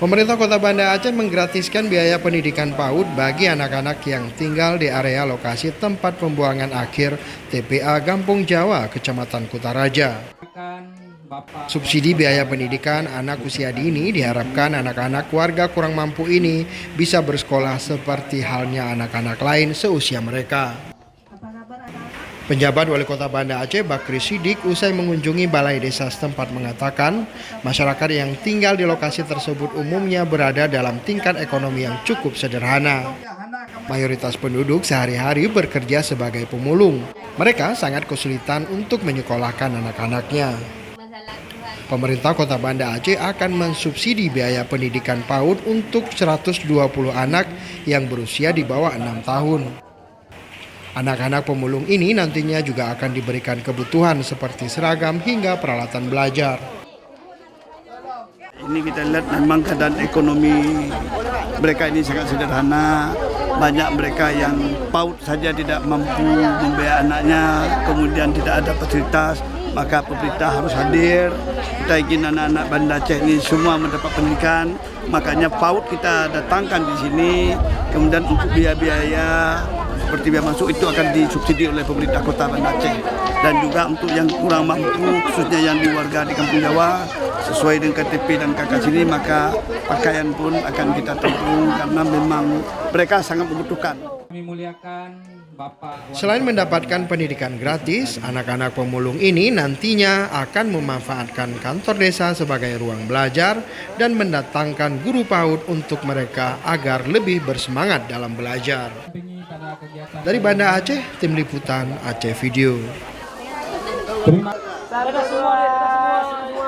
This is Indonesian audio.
Pemerintah Kota Banda Aceh menggratiskan biaya pendidikan PAUD bagi anak-anak yang tinggal di area lokasi tempat pembuangan akhir TPA Gampung Jawa, Kecamatan Kutaraja. Subsidi biaya pendidikan anak usia dini diharapkan anak-anak warga kurang mampu ini bisa bersekolah seperti halnya anak-anak lain seusia mereka. Penjabat Wali Kota Banda Aceh Bakri Sidik usai mengunjungi balai desa setempat mengatakan masyarakat yang tinggal di lokasi tersebut umumnya berada dalam tingkat ekonomi yang cukup sederhana. Mayoritas penduduk sehari-hari bekerja sebagai pemulung. Mereka sangat kesulitan untuk menyekolahkan anak-anaknya. Pemerintah Kota Banda Aceh akan mensubsidi biaya pendidikan PAUD untuk 120 anak yang berusia di bawah 6 tahun. Anak-anak pemulung ini nantinya juga akan diberikan kebutuhan seperti seragam hingga peralatan belajar. Ini kita lihat memang keadaan ekonomi mereka ini sangat sederhana. Banyak mereka yang PAUD saja tidak mampu membiayai anaknya, kemudian tidak ada fasilitas, maka pemerintah harus hadir. Kita ingin anak-anak Banda Aceh ini semua mendapat pendidikan, makanya PAUD kita datangkan di sini. Kemudian untuk biaya-biaya seperti biaya masuk itu akan disubsidi oleh pemerintah Kota Banda Aceh. Dan juga untuk yang kurang mampu, khususnya yang di warga di Kampung Jawa, sesuai dengan KTP dan KK sini, maka pakaian pun akan kita tampung karena memang mereka sangat membutuhkan. Selain mendapatkan pendidikan gratis, anak-anak pemulung ini nantinya akan memanfaatkan kantor desa sebagai ruang belajar dan mendatangkan guru PAUD untuk mereka agar lebih bersemangat dalam belajar. Dari Banda Aceh, Tim Liputan Aceh Video. Terima kasih semua.